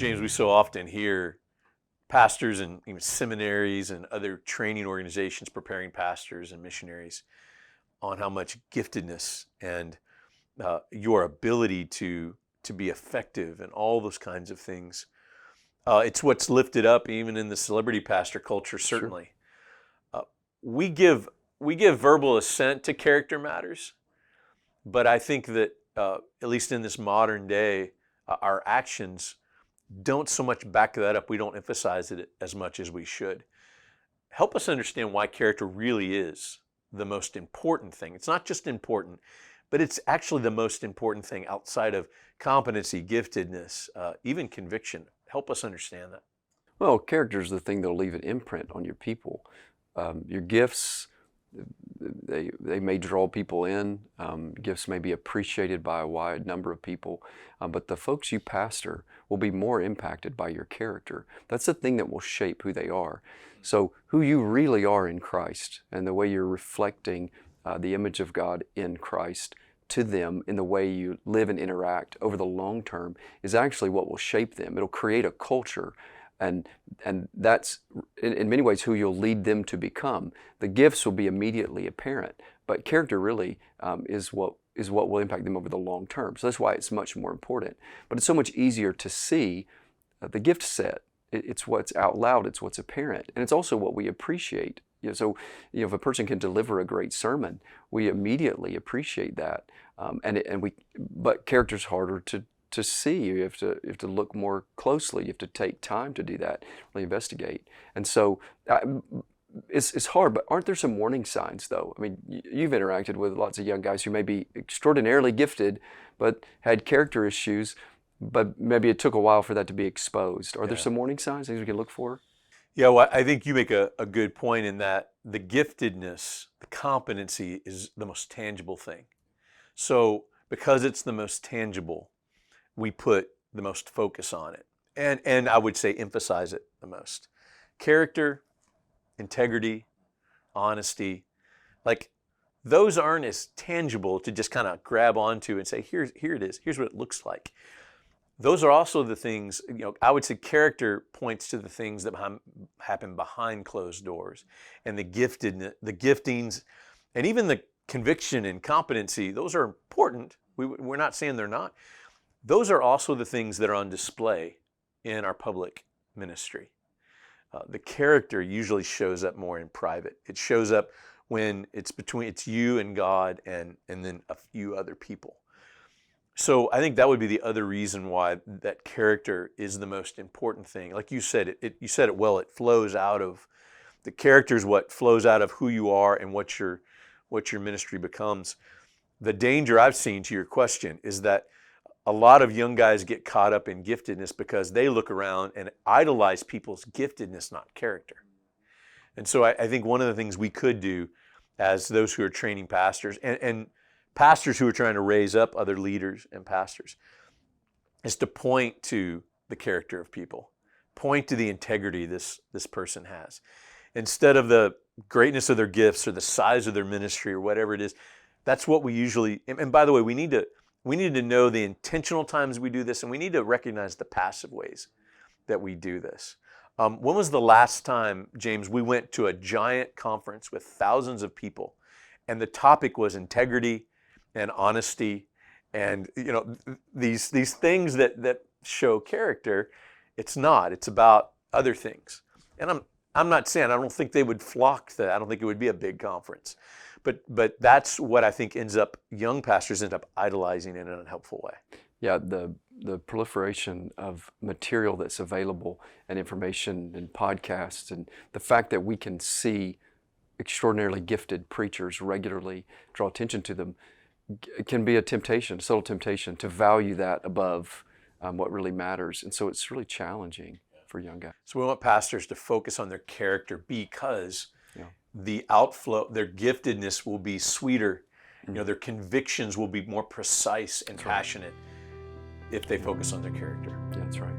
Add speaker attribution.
Speaker 1: James, we so often hear pastors and even seminaries and other training organizations preparing pastors and missionaries on how much giftedness and your ability to be effective and all those kinds of things. It's what's lifted up even in the celebrity pastor culture, certainly. Sure. We give verbal assent to character matters, but I think that at least in this modern day, our actions don't so much back that up. We don't emphasize it as much as we should. Help us understand why character really is the most important thing. It's not just important, but it's actually the most important thing outside of competency, giftedness, even conviction. Help us understand that.
Speaker 2: Well, character is the thing that'll leave an imprint on your people. Your gifts, they may draw people in. Gifts may be appreciated by a wide number of people, but the folks you pastor will be more impacted by your character. That's the thing that will shape who they are. So who you really are in Christ and the way you're reflecting the image of God in Christ to them in the way you live and interact over the long term is actually what will shape them. It'll create a culture, and that's in many ways who you'll lead them to become. The gifts will be immediately apparent, but character really is what will impact them over the long term. So that's why it's much more important. But it's so much easier to see the gift set. It's what's out loud, it's what's apparent, and it's also what we appreciate. So if a person can deliver a great sermon, we immediately appreciate that. But character's harder to see. You have to look more closely. You have to take time to do that, really investigate. And so it's hard, but aren't there some warning signs though? I mean, you've interacted with lots of young guys who may be extraordinarily gifted, but had character issues, but maybe it took a while for that to be exposed. Are there some warning signs, things we can look for?
Speaker 1: Yeah, well, I think you make a good point in that the giftedness, the competency is the most tangible thing. So because it's the most tangible, we put the most focus on it. And I would say emphasize it the most. Character, integrity, honesty, like those aren't as tangible to just kind of grab onto and say, here it is, here's what it looks like. Those are also the things, I would say character points to the things that happen behind closed doors. And the giftings, and even the conviction and competency, those are important. We're not saying they're not. Those are also the things that are on display in our public ministry. The character usually shows up more in private. It shows up when it's you and God and then a few other people. So I think that would be the other reason why that character is the most important thing. Like you said, you said it well. It flows out of the character is what flows out of who you are and what your ministry becomes. The danger I've seen, to your question, is that a lot of young guys get caught up in giftedness because they look around and idolize people's giftedness, not character. And so I think one of the things we could do as those who are training pastors and pastors who are trying to raise up other leaders and pastors is to point to the character of people, point to the integrity this person has. Instead of the greatness of their gifts or the size of their ministry or whatever it is, that's what we usually, and by the way, we need to know the intentional times we do this, and we need to recognize the passive ways that we do this. When was the last time, James, we went to a giant conference with thousands of people, and the topic was integrity and honesty, and these things that show character? It's not. It's about other things. And I'm not saying I don't think they would flock to that. I don't think it would be a big conference, but that's what I think young pastors end up idolizing in an unhelpful way.
Speaker 2: Yeah, the proliferation of material that's available and information and podcasts, and the fact that we can see extraordinarily gifted preachers regularly, draw attention to them, can be a temptation, a subtle temptation to value that above what really matters. And so it's really challenging for young guys.
Speaker 1: So we want pastors to focus on their character because the outflow, their giftedness will be sweeter. Their convictions will be more precise and passionate if they focus on their character.
Speaker 2: Yeah, that's right.